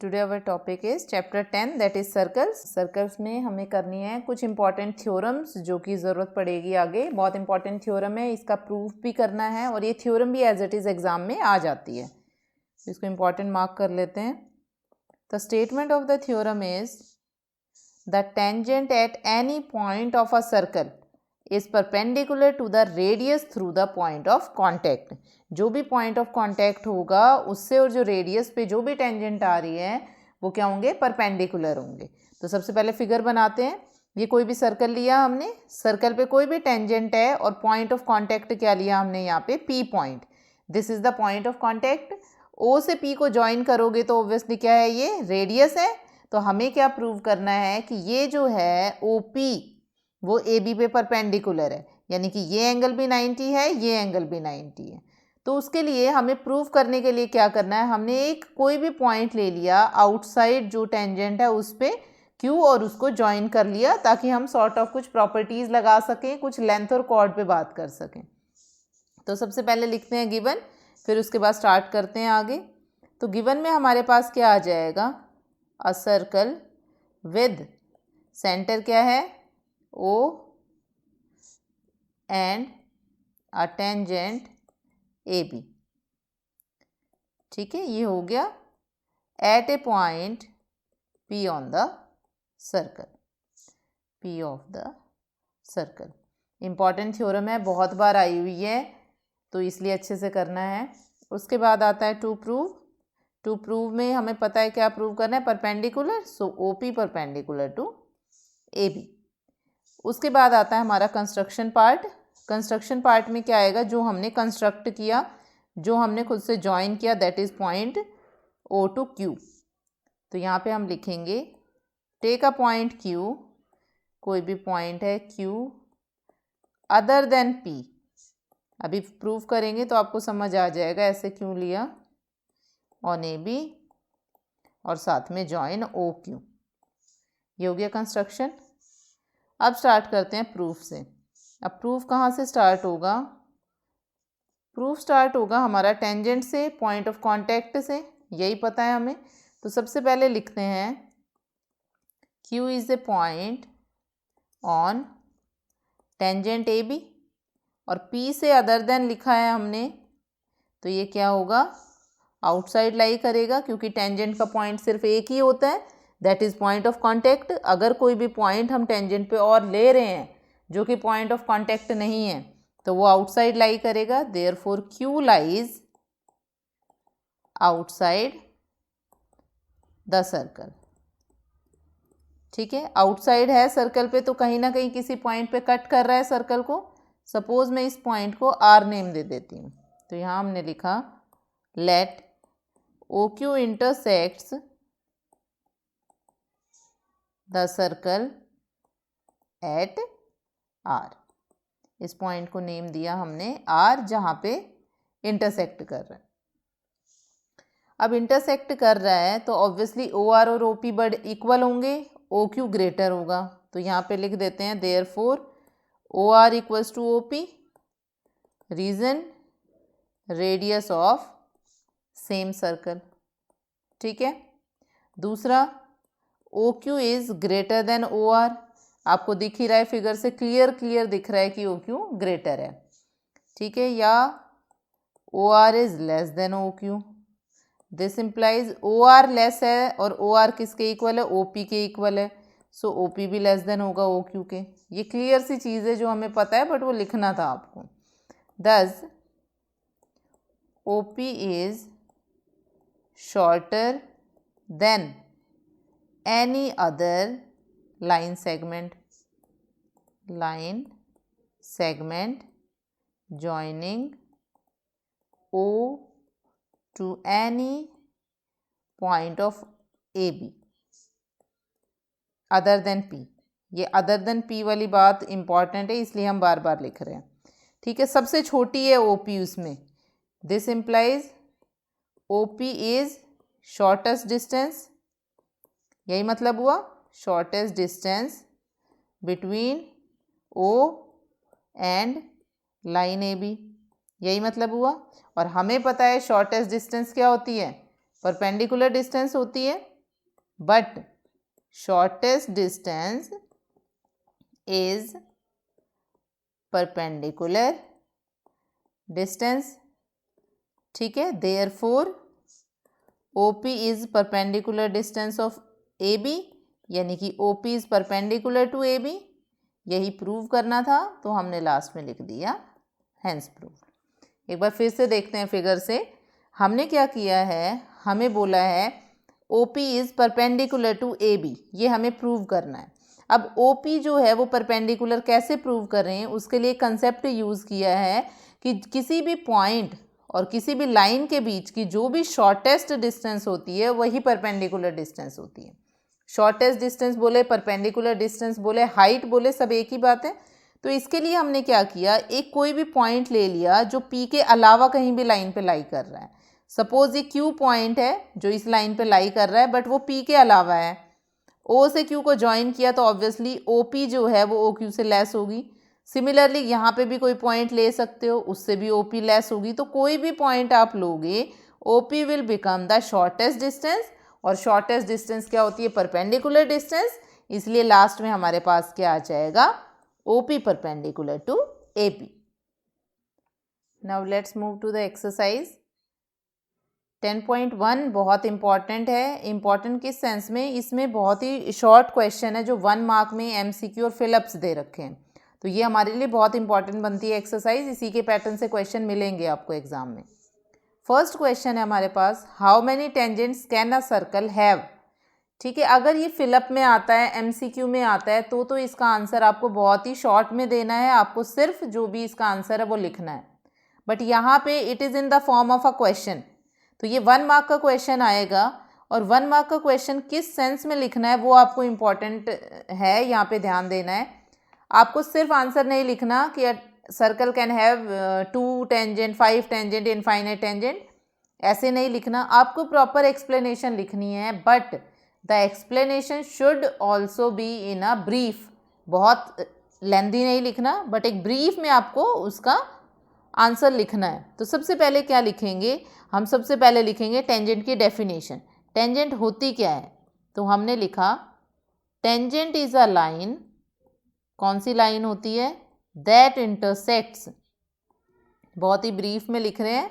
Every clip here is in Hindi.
Today our topic is chapter 10 that is circles. Circles में हमें करनी है कुछ इंपॉर्टेंट थ्योरम्स जो कि ज़रूरत पड़ेगी आगे। बहुत इंपॉर्टेंट थ्योरम है, इसका प्रूफ भी करना है और ये थ्योरम भी एज इट इज़ एग्जाम में आ जाती है, इसको इंपॉर्टेंट मार्क कर लेते हैं। The statement of the theorem is the tangent at any point of a circle is perpendicular to the radius through the point of contact. जो भी पॉइंट ऑफ कॉन्टैक्ट होगा उससे और जो रेडियस पे जो भी टेंजेंट आ रही है वो क्या होंगे, परपेंडिकुलर होंगे। तो सबसे पहले फिगर बनाते हैं। ये कोई भी सर्कल लिया हमने, सर्कल पे कोई भी टेंजेंट है और पॉइंट ऑफ कॉन्टैक्ट क्या लिया हमने यहाँ पे, P point. This is the point of contact. O से पी को ज्वाइन करोगे तो ऑब्वियसली क्या है, ये रेडियस है। तो हमें क्या प्रूव करना है कि ये जो है ओ पी वो ए बी पे परपेंडिकुलर है, यानी कि ये एंगल भी 90 है, ये एंगल भी 90 है। तो उसके लिए हमें प्रूव करने के लिए क्या करना है, हमने एक कोई भी पॉइंट ले लिया आउटसाइड जो टेंजेंट है उस पर क्यू और उसको ज्वाइन कर लिया ताकि हम सॉर्ट ऑफ कुछ प्रॉपर्टीज़ लगा सकें, कुछ लेंथ और कॉर्ड पे बात कर सकें। तो सबसे पहले लिखते हैं गिवन, फिर उसके बाद स्टार्ट करते हैं आगे। तो गिवन में हमारे पास क्या आ जाएगा, अ सर्कल विद सेंटर क्या है O and a tangent A B. ठीक है, ये हो गया at a point P on the circle, P of the circle. Important theorem है, बहुत बार आई हुई है तो इसलिए अच्छे से करना है। उसके बाद आता है टू प्रूव। टू प्रूव में हमें पता है क्या प्रूव करना है, perpendicular, so O P perpendicular to A B. उसके बाद आता है हमारा कंस्ट्रक्शन पार्ट। कंस्ट्रक्शन पार्ट में क्या आएगा, जो हमने कंस्ट्रक्ट किया, जो हमने खुद से ज्वाइन किया, that is point O to Q. तो यहाँ पे हम लिखेंगे टेक अ पॉइंट क्यू, कोई भी पॉइंट है क्यू अदर देन पी। अभी प्रूफ करेंगे तो आपको समझ आ जाएगा ऐसे क्यों लिया, ऑन ए बी और साथ में ज्वाइन ओ क्यू। ये हो गया कंस्ट्रक्शन। अब स्टार्ट करते हैं प्रूफ से। अब प्रूफ कहाँ से स्टार्ट होगा, प्रूफ स्टार्ट होगा हमारा टेंजेंट से, पॉइंट ऑफ कांटेक्ट से, यही पता है हमें। तो सबसे पहले लिखते हैं Q is a point on tangent A B और P से अदर देन लिखा है हमने, तो ये क्या होगा, आउटसाइड लाई करेगा क्योंकि टेंजेंट का पॉइंट सिर्फ एक ही होता है, that is point of contact. अगर कोई भी पॉइंट हम टेंजेंट पे और ले रहे हैं जो कि पॉइंट ऑफ कांटेक्ट नहीं है तो वो आउटसाइड लाई करेगा। Therefore Q lies outside the circle. ठीक है, आउटसाइड है सर्कल पे तो कहीं ना कहीं किसी पॉइंट पे कट कर रहा है सर्कल को। सपोज मैं इस पॉइंट को आर नेम दे देती हूँ, तो यहाँ हमने लिखा let O Q intersects the circle at R. इस पॉइंट को नेम दिया हमने आर, जहाँ पे इंटरसेक्ट कर रहा है। अब इंटरसेक्ट कर रहा है तो ऑब्वियसली ओ आर और ओ पी बड़ इक्वल होंगे, ओ क्यू ग्रेटर होगा। तो यहाँ पे लिख देते हैं therefore O R equals to O P, reason radius of same circle. ठीक है, दूसरा O Q is greater than O R. आपको दिख ही रहा है फिगर से, क्लियर दिख रहा है कि ओ क्यू ग्रेटर है। ठीक है, या O R is less than O Q. This implies O R less है और ओ आर किसके इक्वल है, ओ पी के इक्वल है, सो ओ पी भी लेस देन होगा ओ क्यू के। ये क्लियर सी चीज़ है जो हमें पता है बट वो लिखना था आपको। Thus O P is shorter than any other line segment joining O to any point of AB other than P। ये other than P वाली बात इंपॉर्टेंट है इसलिए हम बार बार लिख रहे हैं। ठीक है, सबसे छोटी है OP उसमें। This implies OP is shortest distance, यही मतलब हुआ shortest distance between O and line A B, यही मतलब हुआ। और हमें पता है शॉर्टेस्ट डिस्टेंस क्या होती है, परपेंडिकुलर डिस्टेंस होती है। but shortest distance is perpendicular distance, ठीक है। therefore OP is perpendicular distance of AB, यानी कि OP is perpendicular to AB, यही प्रूव करना था, तो हमने लास्ट में लिख दिया hence proved। एक बार फिर से देखते हैं फिगर से। हमने क्या किया है, हमें बोला है OP is perpendicular to AB, ये हमें प्रूव करना है। अब OP जो है वो परपेंडिकुलर कैसे प्रूव कर रहे हैं, उसके लिए कंसेप्ट यूज़ किया है कि किसी भी पॉइंट और किसी भी लाइन के बीच की जो भी शॉर्टेस्ट डिस्टेंस होती है वही परपेंडिकुलर डिस्टेंस होती है। शॉर्टेस्ट डिस्टेंस बोले, परपेंडिकुलर डिस्टेंस बोले, हाइट बोले, सब एक ही बात है। तो इसके लिए हमने क्या किया, एक कोई भी पॉइंट ले लिया जो P के अलावा कहीं भी लाइन पे लाई कर रहा है। सपोज ये Q पॉइंट है जो इस लाइन पे लाई कर रहा है, बट वो P के अलावा है। O से Q को ज्वाइन किया तो ऑब्वियसली OP जो है वो OQ से लेस होगी। सिमिलरली यहाँ पे भी कोई पॉइंट ले सकते हो, उससे भी OP लेस होगी। तो कोई भी पॉइंट आप लोगे, OP will become the shortest distance, और शॉर्टेस्ट डिस्टेंस क्या होती है, परपेंडिकुलर डिस्टेंस। इसलिए लास्ट में हमारे पास क्या आ जाएगा, OP perpendicular to AP। Now let's move to the exercise 10.1। बहुत इंपॉर्टेंट है। इंपॉर्टेंट किस सेंस में, इसमें बहुत ही शॉर्ट क्वेश्चन है जो 1 मार्क में MCQ और फिलअप्स दे रखे हैं, तो ये हमारे लिए बहुत इंपॉर्टेंट बनती है एक्सरसाइज। इसी के पैटर्न से क्वेश्चन मिलेंगे आपको एग्जाम में। फर्स्ट क्वेश्चन है हमारे पास, how many tangents can a circle have. ठीक है, अगर ये फिलअप में आता है, MCQ में आता है, तो इसका आंसर आपको बहुत ही शॉर्ट में देना है। आपको सिर्फ जो भी इसका आंसर है वो लिखना है। बट यहाँ पे it is in the form of a question, तो ये 1 मार्क का क्वेश्चन आएगा। और 1 मार्क का क्वेश्चन किस सेंस में लिखना है वो आपको इम्पॉर्टेंट है, यहाँ पे ध्यान देना है। आपको सिर्फ आंसर नहीं लिखना कि circle can have 2 tangent, 5 tangent, infinite tangent, ऐसे नहीं लिखना। आपको प्रॉपर एक्सप्लेनेशन लिखनी है, but the explanation should also be in a brief. बहुत लेंदी नहीं लिखना, बट एक ब्रीफ में आपको उसका आंसर लिखना है। तो सबसे पहले क्या लिखेंगे, हम सबसे पहले लिखेंगे टेंजेंट की डेफिनेशन। टेंजेंट होती क्या है, तो हमने लिखा टेंजेंट इज अ लाइन, कौन सी लाइन होती है, दैट इंटरसेक्ट्स, बहुत ही ब्रीफ में लिख रहे हैं,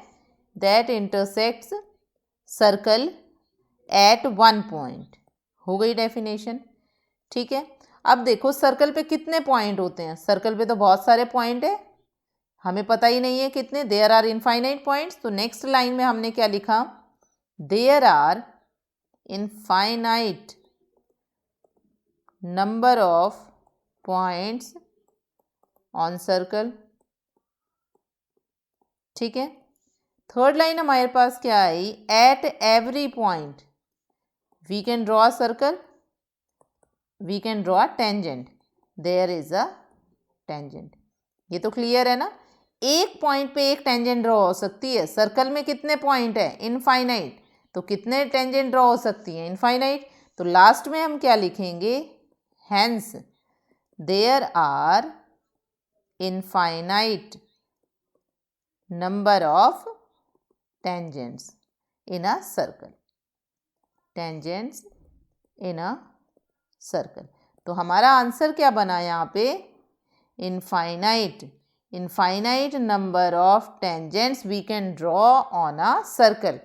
that intersects circle eight 1 point. हो गई डेफिनेशन, ठीक है। अब देखो सर्कल पे कितने पॉइंट होते हैं, सर्कल पे तो बहुत सारे पॉइंट है, हमें पता ही नहीं है कितने, देयर आर इनफाइनाइट पॉइंट्स। तो नेक्स्ट लाइन में हमने क्या लिखा, there are infinite number of points on circle, ठीक है। थर्ड लाइन हमारे पास क्या आई, at every point we can draw a circle, we can draw a tangent, there is a tangent. ये तो क्लियर है ना, एक पॉइंट पे एक टेंजेंट ड्रॉ हो सकती है। सर्कल में कितने पॉइंट है, इनफाइनाइट, तो कितने टेंजेंट ड्रॉ हो सकती हैं, इनफाइनाइट। तो लास्ट में हम क्या लिखेंगे, hence there are infinite number of tangents in a circle, tangents in a circle. तो हमारा आंसर क्या बना यहाँ पे, infinite number of tangents we can draw on a circle.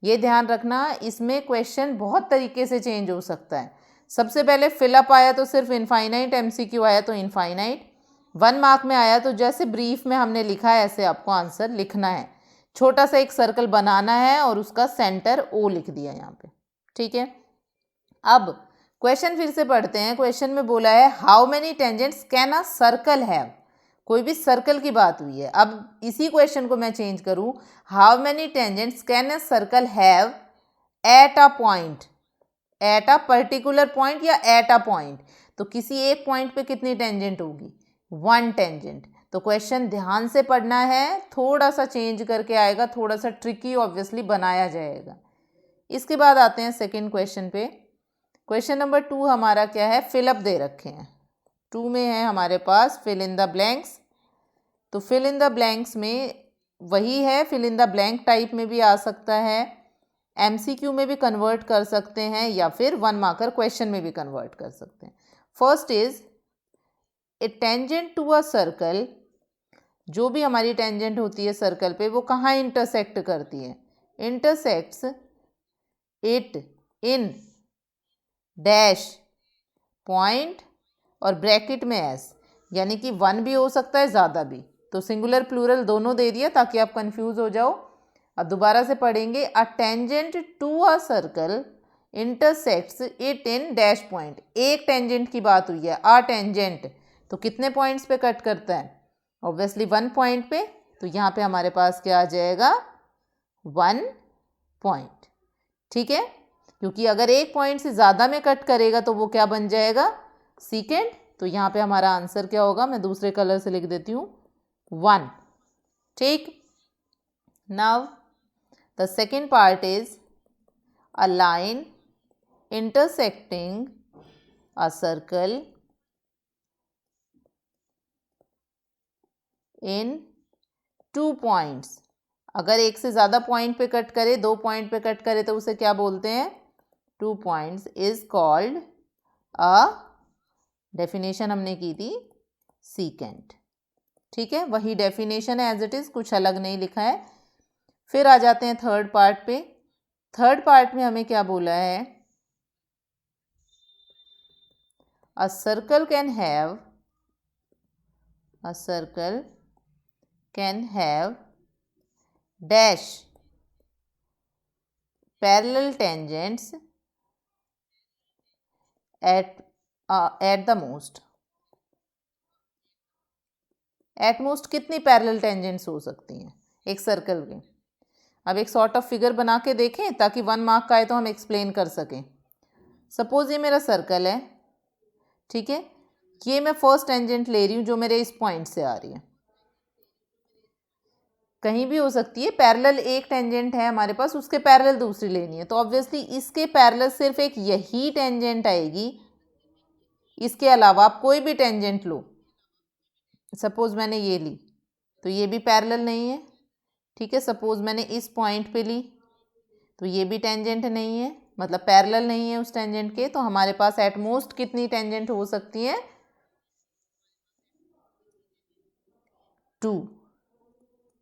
ये ध्यान रखना, इसमें क्वेश्चन बहुत तरीके से चेंज हो सकता है। सबसे पहले फिलअप आया तो सिर्फ इनफाइनाइट, MCQ आया तो इनफाइनाइट, 1 मार्क में आया तो जैसे ब्रीफ में हमने लिखा है ऐसे आपको आंसर लिखना है। छोटा सा एक सर्कल बनाना है और उसका सेंटर O लिख दिया यहाँ पे, ठीक है। अब क्वेश्चन फिर से पढ़ते हैं। क्वेश्चन में बोला है how many tangents can a circle have, कोई भी सर्कल की बात हुई है। अब इसी क्वेश्चन को मैं चेंज करूं, how many tangents can a circle have at a point, at a particular point या एट अ पॉइंट, तो किसी एक पॉइंट पे कितनी टेंजेंट होगी, 1 टेंजेंट। तो क्वेश्चन ध्यान से पढ़ना है, थोड़ा सा चेंज करके आएगा, थोड़ा सा ट्रिकी ऑब्वियसली बनाया जाएगा। इसके बाद आते हैं सेकेंड क्वेश्चन पे। क्वेश्चन नंबर 2 हमारा क्या है, फिलअप दे रखे हैं। 2 में है हमारे पास फिल इन द ब्लैंक्स। तो फिल इन द ब्लैंक्स में वही है, fill in the blank type में भी आ सकता है, MCQ में भी कन्वर्ट कर सकते हैं या फिर 1 मार्कर क्वेश्चन में भी कन्वर्ट कर सकते हैं। First is a tangent to a circle, जो भी हमारी टेंजेंट होती है सर्कल पे वो कहाँ इंटरसेक्ट करती है, intersects it in dash point और ब्रैकेट में एस, यानी कि 1 भी हो सकता है ज़्यादा भी, तो सिंगुलर प्लूरल दोनों दे दिया ताकि आप कंफ्यूज हो जाओ। अब दोबारा से पढ़ेंगे, a tangent to a circle intersects it in dash point. एक टेंजेंट की बात हुई है, अ टेंजेंट, तो कितने पॉइंट्स पे कट करता है, ऑब्वियसली 1 पॉइंट पे, तो यहाँ पे हमारे पास क्या आ जाएगा 1 पॉइंट। ठीक है, क्योंकि अगर एक पॉइंट से ज़्यादा में कट करेगा तो वो क्या बन जाएगा, सीकेंड। तो यहाँ पे हमारा आंसर क्या होगा, मैं दूसरे कलर से लिख देती हूँ 1। ठीक, now the second part is a line intersecting a circle in 2 points. अगर एक से ज़्यादा पॉइंट पे कट करे, 2 पॉइंट पे कट करे तो उसे क्या बोलते हैं, 2 points is called a, definition हमने की थी सीकेंट। ठीक है, वही डेफिनेशन है एज इट इज़, कुछ अलग नहीं लिखा है। फिर आ जाते हैं थर्ड पार्ट पे। थर्ड पार्ट में हमें क्या बोला है, a circle can have dash parallel tangents at the most. At most कितनी पैरेलल टेंजेंट्स हो सकती हैं एक सर्कल के। अब एक सॉर्ट ऑफ फिगर बना के देखें ताकि 1 मार्क का आए तो हम एक्सप्लेन कर सकें। सपोज ये मेरा सर्कल है, ठीक है, ये मैं फर्स्ट टेंजेंट ले रही हूँ जो मेरे इस पॉइंट से आ रही है, कहीं भी हो सकती है, पैरेलल एक टेंजेंट है हमारे पास, उसके पैरेलल दूसरी लेनी है, तो ऑब्वियसली इसके पैरेलल सिर्फ एक यही टेंजेंट आएगी, इसके अलावा आप कोई भी टेंजेंट लो। सपोज मैंने ये ली तो ये भी पैरेलल नहीं है। ठीक है, सपोज मैंने इस पॉइंट पे ली तो ये भी टेंजेंट नहीं है, मतलब पैरेलल नहीं है उस टेंजेंट के। तो हमारे पास एट मोस्ट कितनी टेंजेंट हो सकती है, 2।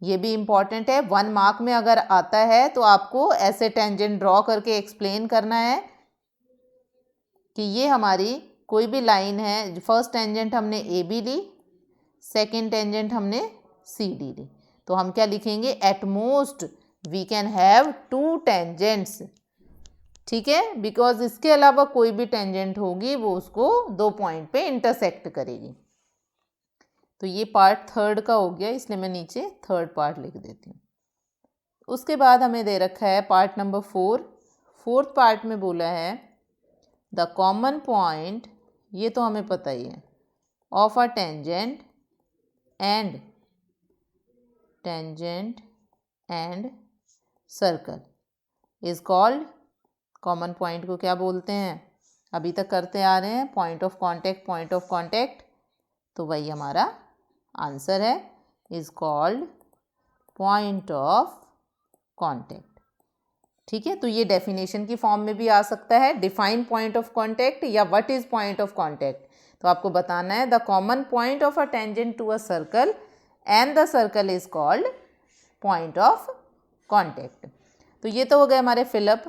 ये भी इंपॉर्टेंट है, 1 मार्क में अगर आता है तो आपको ऐसे टेंजेंट ड्रॉ करके एक्सप्लेन करना है कि ये हमारी कोई भी लाइन है, फर्स्ट टेंजेंट हमने ए बी ली, सेकेंड टेंजेंट हमने सी डी ली, तो हम क्या लिखेंगे, at most we can have 2 tangents. ठीक है, बिकॉज इसके अलावा कोई भी टेंजेंट होगी वो उसको 2 पॉइंट पे इंटरसेक्ट करेगी। तो ये पार्ट थर्ड का हो गया, इसलिए मैं नीचे थर्ड पार्ट लिख देती हूँ। उसके बाद हमें दे रखा है पार्ट नंबर 4। फोर्थ पार्ट में बोला है द कॉमन पॉइंट, ये तो हमें पता ही है, of a tangent and circle is called, common point को क्या बोलते हैं, अभी तक करते आ रहे हैं, पॉइंट ऑफ कांटेक्ट, तो वही हमारा आंसर है, is called point of contact. ठीक है, तो ये डेफिनेशन की फॉर्म में भी आ सकता है, डिफाइन पॉइंट ऑफ कांटेक्ट या what is point of contact. तो आपको बताना है the common point of a tangent to a circle and the circle is called point of contact. तो ये तो हो गए हमारे फिलअप।